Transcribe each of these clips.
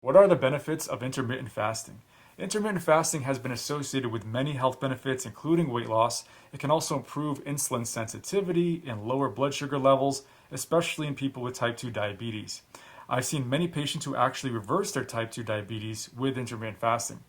What are the benefits of intermittent fasting? Intermittent fasting has been associated with many health benefits, including weight loss. It can also improve insulin sensitivity and lower blood sugar levels, especially in people with type 2 diabetes. I've seen many patients who actually reverse their type 2 diabetes with intermittent fasting.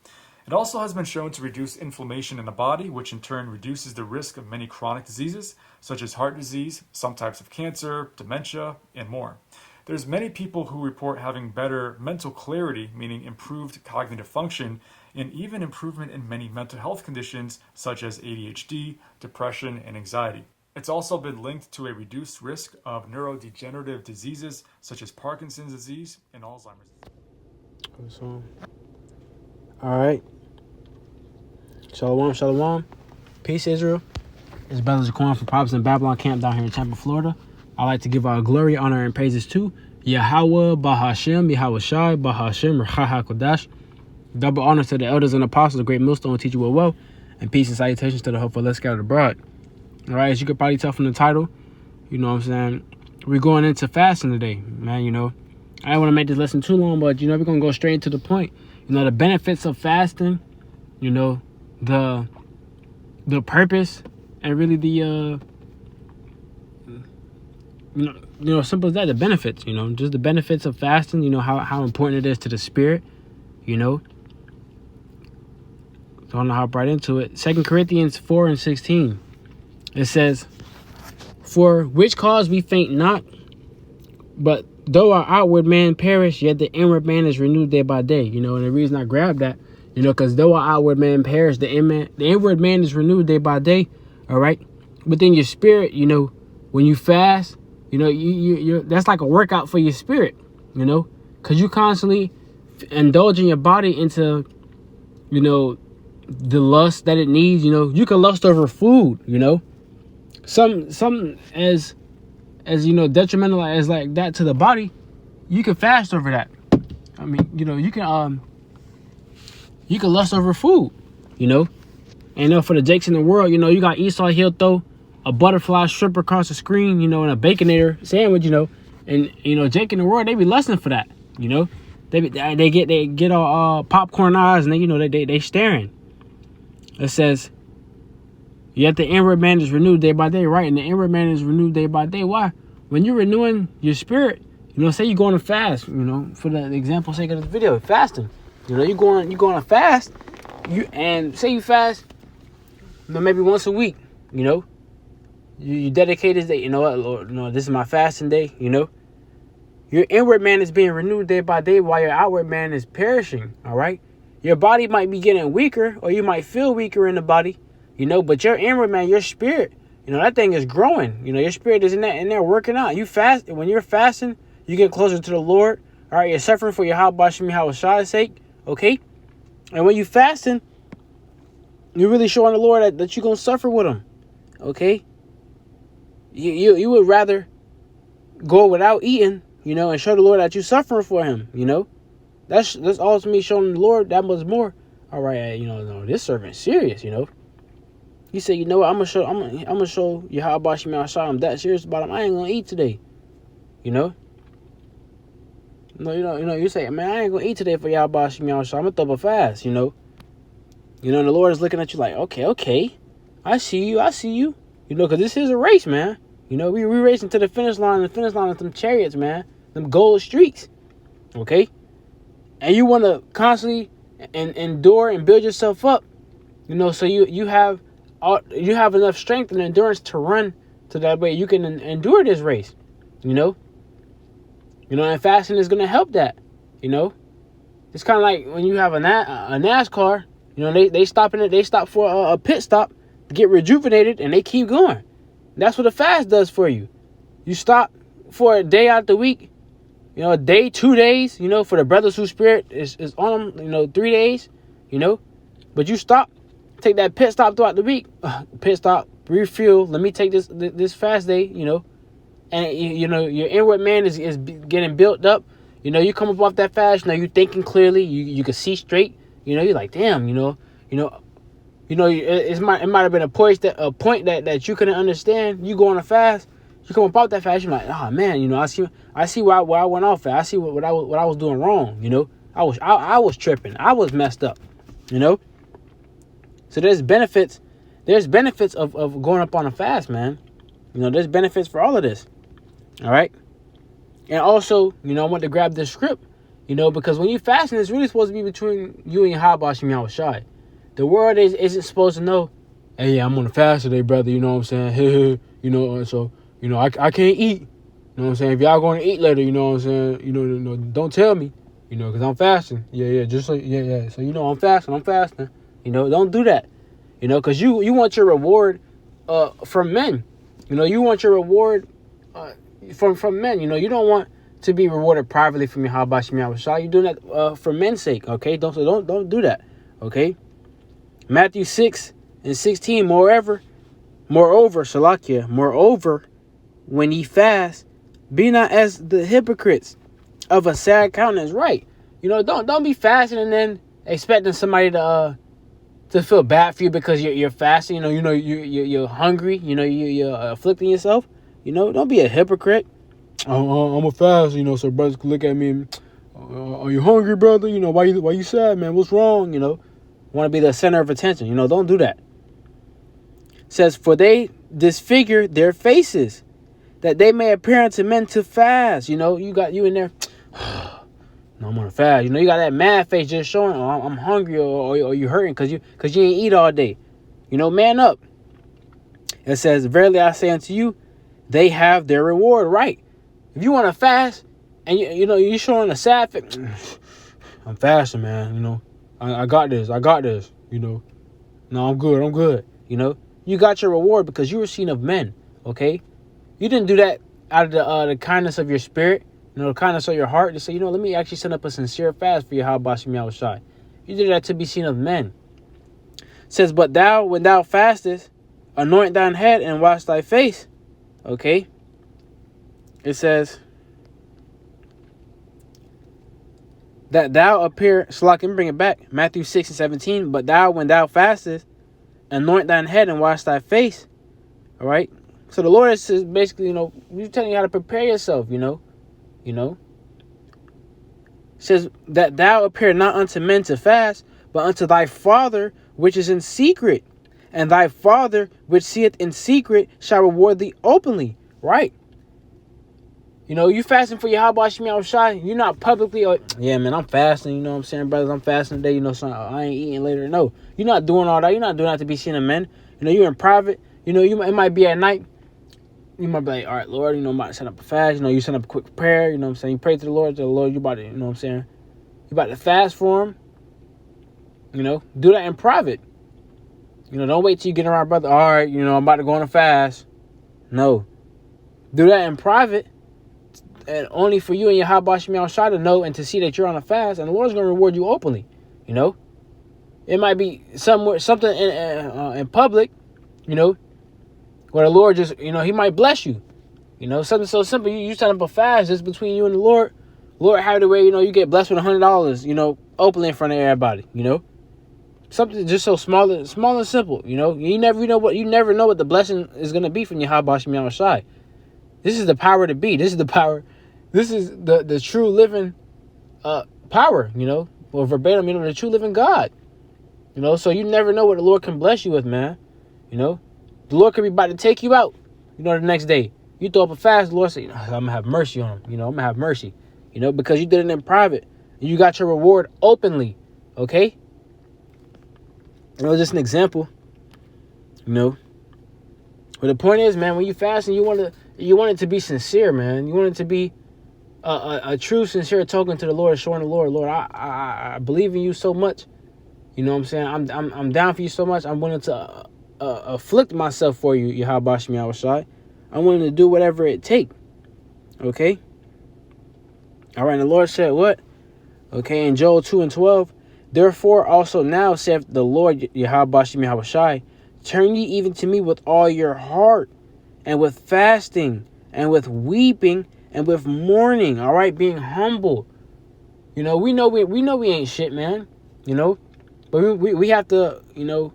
It also has been shown to reduce inflammation in the body, which in turn reduces the risk of many chronic diseases, such as heart disease, some types of cancer, dementia, and more. There's many people who report having better mental clarity, meaning improved cognitive function, and even improvement in many mental health conditions such as ADHD, depression, and anxiety. It's also been linked to a reduced risk of neurodegenerative diseases such as Parkinson's disease and Alzheimer's disease. So, all right. Shalom, shalom. Peace, Israel. It's Brother Zaquan from Prophets in Babylon camp down here in Tampa, Florida. I'd like to give our glory, honor, and praises to Yahweh, Bahashem, Yahweh Shai, Bahashem, Raha Kodash. Double honors to the elders and apostles, the great millstone teacher will well, and peace and salutations to the hopeful let's scattered abroad. All right, as you could probably tell from the title, you know what I'm saying, we're going into fasting today, man. You know, I don't want to make this lesson too long, but, you know, we're going to go straight to the point. You know, the benefits of fasting, you know, the purpose, and really the, simple as that, the benefits, you know, just the benefits of fasting, you know, how important it is to the spirit, you know. So I'm going to hop right into it. 2 Corinthians 4:16. It says, "For which cause we faint not, but though our outward man perish, yet the inward man is renewed day by day." You know, and the reason I grabbed that, you know, because though our outward man perish, the inward man is renewed day by day. All right. Within your spirit, you know, when you fast, you know, you that's like a workout for your spirit, you know, because you constantly indulging your body into, you know, the lust that it needs. You know, you can lust over food, you know, some as you know, detrimental as like that to the body, you can fast over that. I mean, you know, you can lust over food, you know. And, you know, for the Jakes in the world, you know, you got Esau, he'll throw a butterfly strip across the screen, you know, in a Baconator sandwich, you know. And, you know, Jake in the world, they be lusting for that, you know. They get all popcorn eyes, and they, you know, they staring. It says, "Yet the inward man is renewed day by day," right? And the inward man is renewed day by day. Why? When you're renewing your spirit, you know, say you're going to fast, you know, for the example sake of this video, fasting. You know, you're going to fast, and say you fast, you know, maybe once a week, you know. You dedicate this day, you know what, Lord, you know, this is my fasting day, you know. Your inward man is being renewed day by day while your outward man is perishing, all right? Your body might be getting weaker, or you might feel weaker in the body, you know, but your inward man, your spirit, you know, that thing is growing. You know, your spirit is in there working out. You fast, when you're fasting, you get closer to the Lord, all right? You're suffering for your Yahweh Shai's sake, okay? And when you fasting, you're really showing the Lord that you're going to suffer with him, okay? You would rather go without eating, you know, and show the Lord that you're suffering for him, you know. That's ultimately showing the Lord that much more. All right, you know, no, this servant's serious, you know. He said, you know what, I'm gonna show you how about you, man. I'm that serious about him. I ain't gonna eat today, you know. No, you say, man, I ain't gonna eat today for y'all about you, I'm gonna throw up a fast, you know. You know, and the Lord is looking at you like, okay, I see you. You know, because this is a race, man. You know, we racing to the finish line. The finish line is them chariots, man. Them gold streaks. Okay? And you want to constantly endure and build yourself up. You know, so you have enough strength and endurance to run to that way you can endure this race. You know? You know, and fasting is going to help that. You know? It's kind of like when you have a NASCAR. You know, they stop for a pit stop to get rejuvenated, and they keep going. That's what a fast does for you. You stop for a day out the week, you know, a day, 2 days, you know, for the brothers whose spirit is on them, you know, 3 days, you know. But you stop, take that pit stop throughout the week, pit stop, refuel, let me take this fast day, you know. And, you know, your inward man is getting built up. You know, you come up off that fast, you know, you're thinking clearly, you can see straight, you know, you're like, damn, you know, it might have been a point that you couldn't understand. You go on a fast, you come up out that fast, you're like, oh man, you know, I see why I went off at. I see what I was doing wrong, you know. I was tripping. I was messed up. You know? So there's benefits. There's benefits of going up on a fast, man. You know, there's benefits for all of this. All right? And also, you know, I want to grab this script, you know, because when you're fasting, it's really supposed to be between you and Yahweh Shem Yahushai. The world isn't supposed to know, hey, yeah, I'm on a fast today, brother, you know what I'm saying? You know, so, you know, I can't eat. You know what I'm saying? If y'all going to eat later, you know what I'm saying? You know, don't tell me, you know, because I'm fasting. Yeah, just so, yeah. So, you know, I'm fasting. You know, don't do that, you know, because you want your reward from men. You know, you want your reward from men. You know, you don't want to be rewarded privately from your Yahweh Shem Yahushua. You're doing that for men's sake, okay? Don't do that, okay? Matthew 6:16. Moreover, Salakia, moreover, when ye fast, be not as the hypocrites of a sad countenance. Right? You know, don't be fasting and then expecting somebody to feel bad for you because you're fasting. You know you're hungry. You know you're afflicting yourself. You know, don't be a hypocrite. I'm a fast, you know, so brothers can look at me and, are you hungry, brother? You know, why you sad, man? What's wrong? You know, want to be the center of attention. You know, don't do that. It says, for they disfigure their faces, that they may appear unto men to fast. You know, you in there, no, I'm on a fast. You know, you got that mad face just showing, oh, I'm hungry or you hurting because you ain't eat all day. You know, man up. It says, verily I say unto you, they have their reward. Right. If you want to fast and you know you're showing a sad face, I'm fasting, man. You know, I got this. You know, no, I'm good. You know, you got your reward because you were seen of men. Okay, you didn't do that out of the kindness of your spirit, you know, the kindness of your heart to say, you know, let me actually set up a sincere fast for Yahweh Shem Yahushai. You did that to be seen of men. It says, but thou, when thou fastest, anoint thine head and wash thy face. Okay. It says that thou appear, so I can bring it back. Matthew 6:17. But thou, when thou fastest, anoint thine head and wash thy face. All right. So the Lord is basically, you know, He's telling you how to prepare yourself. You know. It says that thou appear not unto men to fast, but unto thy Father which is in secret, and thy Father which seeth in secret shall reward thee openly. Right. You know, you fasting for Yahweh Shem Yahushai, you're not publicly, yeah, man, I'm fasting, you know what I'm saying, brothers, I'm fasting today, you know, so I ain't eating later. No, you're not doing all that. You're not doing that to be seen of men. You know, you're in private. You know, it might be at night. You might be like, all right, Lord, you know, I'm about to set up a fast. You know, you set up a quick prayer, you know what I'm saying? You pray to the Lord, you about to, you know what I'm saying? You about to fast for him. You know, do that in private. You know, don't wait till you get around, brother. All right, you know, I'm about to go on a fast. No. Do that in private. And only for you and your Yahweh Shem Yahushua to know and to see that you're on a fast, and the Lord's going to reward you openly. You know, it might be something in public, you know, where the Lord just, you know, He might bless you. You know, something so simple. You set up a fast just between you and the Lord. Lord, have the way, you know, you get blessed with $100, you know, openly in front of everybody. You know, something just so small and simple. You know, you never know what the blessing is going to be from your Yahweh Shem Yahushua. This is the power to be. This is the power. This is the true living power, you know, or verbatim, you know, the true living God. You know, so you never know what the Lord can bless you with, man. You know, the Lord could be about to take you out, you know, the next day. You throw up a fast, the Lord say, I'm going to have mercy on him. You know, I'm going to have mercy, you know, because you did it in private. And you got your reward openly, okay? You know, just an example, you know. But the point is, man, when you fast and you want it to be sincere, man. You want it to be a true, sincere token to the Lord, showing the Lord, I believe in you so much. You know what I'm saying? I'm down for you so much. I'm willing to afflict myself for you, Yahweh Shem Yahushai. I'm willing to do whatever it takes. Okay? All right, and the Lord said what? Okay, in Joel 2:12, therefore also now saith the Lord Yahweh Shem Yahushai, turn ye even to me with all your heart, and with fasting, and with weeping, and with mourning. All right, being humble. You know, we know we ain't shit, man. You know, but we have to, you know,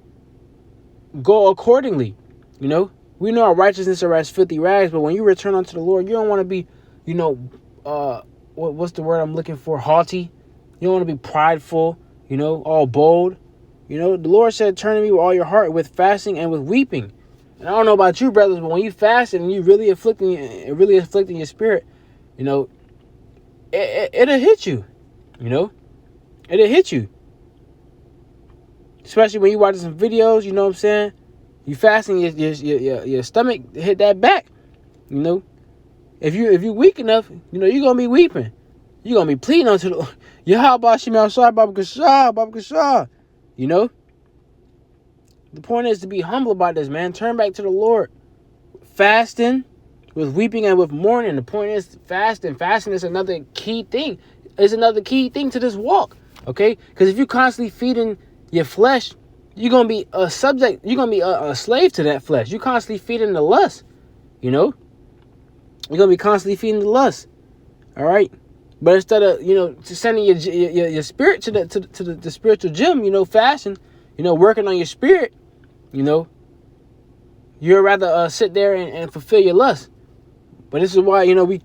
go accordingly. You know, we know our righteousness are as filthy rags, but when you return unto the Lord, you don't want to be, you know, what's the word I'm looking for? Haughty. You You don't want to be prideful, all bold. The Lord said, turn to me with all your heart, with fasting and with weeping. And I don't know about you, brothers, but when you fast and you really afflicting your spirit, it'll hit you. It'll hit you. Especially when you watch some videos, you know what I'm saying? You fasting, your stomach hit that back. If you weak enough, you're gonna be weeping. You're gonna be pleading unto the Yahweh Shem outside Baba Kashah. The point is to be humble about this, man. Turn back to the Lord. Fasting with weeping and with mourning. The point is fasting. Fasting is another key thing. It's another key thing to this walk. Okay? Because if you're constantly feeding your flesh, you're gonna be a subject. You're gonna be a slave to that flesh. You're constantly feeding the lust. You're gonna be constantly feeding the lust. All right. But instead of sending your spirit to the spiritual gym, fasting, working on your spirit, you'd rather sit there and fulfill your lust. But this is why I'm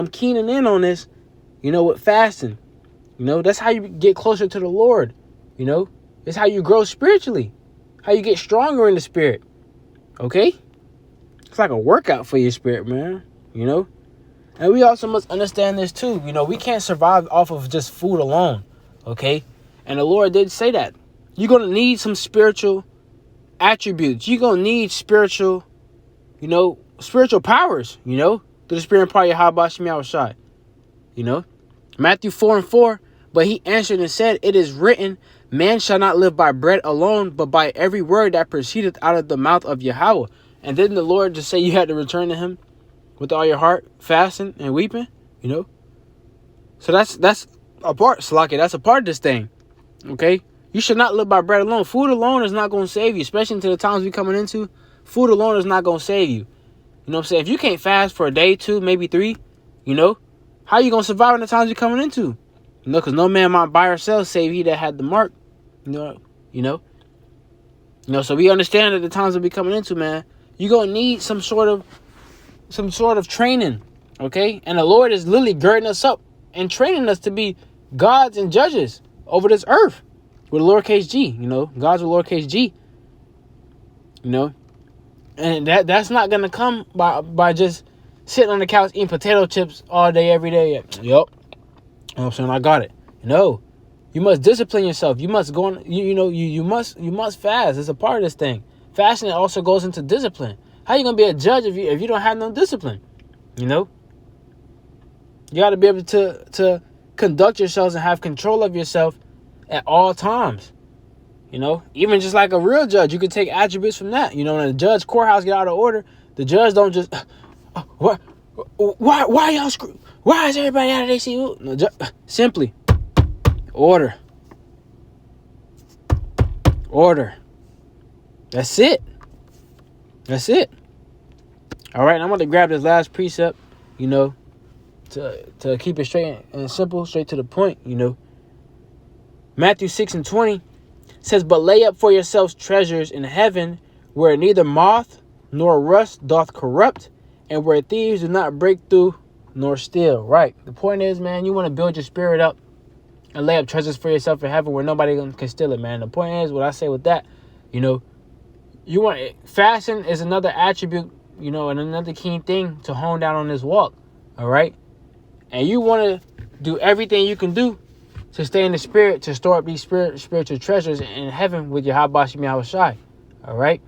keening in on this, with fasting. That's how you get closer to the Lord. It's how you grow spiritually, how you get stronger in the spirit. Okay, it's like a workout for your spirit, man. And we also must understand this too. We can't survive off of just food alone. Okay? And the Lord did say that. You're going to need some spiritual attributes. You're going to need spiritual powers, through the spirit and power of Yahweh Shem Yahushai. Matthew 4:4, but he answered and said, it is written, man shall not live by bread alone, but by every word that proceedeth out of the mouth of Yahweh. And didn't the Lord just say you had to return to him with all your heart, fasting and weeping, So that's a part, Salaki. That's a part of this thing, okay? You should not live by bread alone. Food alone is not going to save you, especially into the times we're coming into. Food alone is not going to save you. You know what I'm saying? If you can't fast for a day, 2, maybe 3, how you going to survive in the times you're coming into? Because no man might buy or sell save he that had the mark. So we understand that the times that we're coming into, man, you're going to need some sort of training, okay? And the Lord is literally girding us up and training us to be gods and judges over this earth with a lowercase g, gods with lowercase g, and that's not gonna come by just sitting on the couch eating potato chips all day, every day. Yep. You know what I'm saying? I got it. No, you must discipline yourself. You must go on, you must fast. It's a part of this thing. Fasting also goes into discipline. How you gonna be a judge if you don't have no discipline? You got to be able to conduct yourselves and have control of yourself at all times. Even just like a real judge, you can take attributes from that. When a judge courthouse get out of order, the judge don't just why y'all screw? Why is everybody out of their seat? No, simply order. That's it. All right, I'm going to grab this last precept, to keep it straight and simple, straight to the point, Matthew 6:20 says, but lay up for yourselves treasures in heaven, where neither moth nor rust doth corrupt, and where thieves do not break through nor steal. Right. The point is, man, you want to build your spirit up and lay up treasures for yourself in heaven where nobody can steal it, man. The point is, what I say with that, you want fasting is another attribute, and another key thing to hone down on this walk. All right. And you want to do everything you can do to stay in the spirit, to store up these spiritual treasures in heaven with your Yahweh Shem Yahushai. All right.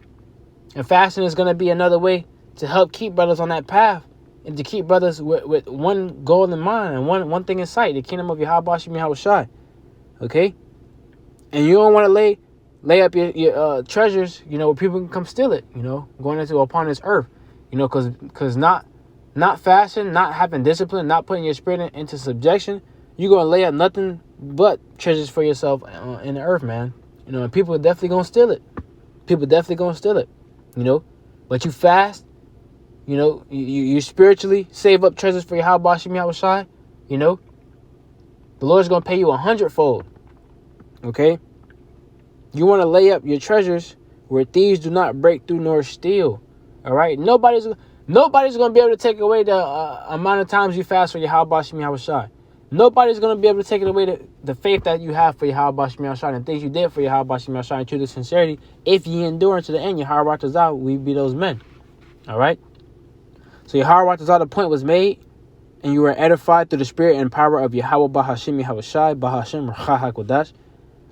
And fasting is going to be another way to help keep brothers on that path and to keep brothers with one goal in mind and one thing in sight, the kingdom of Yahweh Shem Yahushai. Okay. And you don't want to lay up your treasures, where people can come steal it, going into upon this earth, because not fasting, not having discipline, not putting your spirit into subjection, you're going to lay up nothing but treasures for yourself in the earth, man. And people are definitely going to steal it. But you fast, you spiritually save up treasures for your Yahweh Shem Yahushai, the Lord's going to pay you 100-fold. Okay? You want to lay up your treasures where thieves do not break through nor steal. All right? Nobody's going to be able to take away the amount of times you fast for your Yahweh Shem Yahushai. Nobody's going to be able to take it away the faith that you have for Yahweh Shem Yahshai and things you did for Yahweh Shem Yahshai to the sincerity. If you endure to the end, Yahweh Tazah, we be those men. All right? So Yahweh Tazah, the point was made, and you were edified through the spirit and power of Yahweh Bahashim Yahweh Shai, Bahashim Racha HaKodash.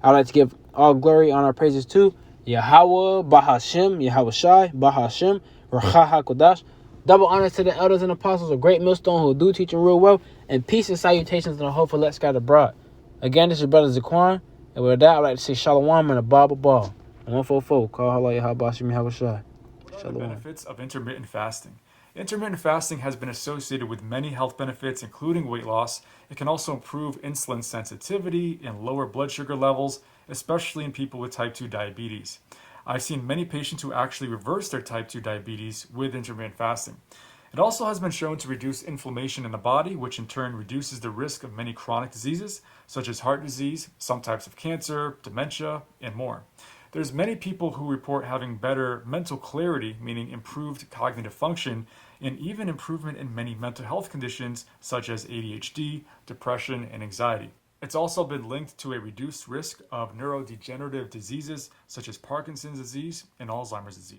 I would like to give all glory, honor, praises to Yahweh Bahashim Yahweh Shai, Bahashim Racha HaKodash. Double honors to the elders and apostles of Great Millstone who do teach and real well. And peace and salutations to the whole for Let's Scatter Abroad. Again, this is Brother Zaquan. And with that, I'd like to say Shalom and a Baba Ball. 144. Call Allah Yahweh Shem Yahweh Shai. What are the benefits of intermittent fasting? Intermittent fasting has been associated with many health benefits, including weight loss. It can also improve insulin sensitivity and lower blood sugar levels, especially in people with type 2 diabetes. I've seen many patients who actually reverse their type 2 diabetes with intermittent fasting. It also has been shown to reduce inflammation in the body, which in turn reduces the risk of many chronic diseases, such as heart disease, some types of cancer, dementia, and more. There's many people who report having better mental clarity, meaning improved cognitive function, and even improvement in many mental health conditions such as ADHD, depression, and anxiety. It's also been linked to a reduced risk of neurodegenerative diseases such as Parkinson's disease and Alzheimer's disease.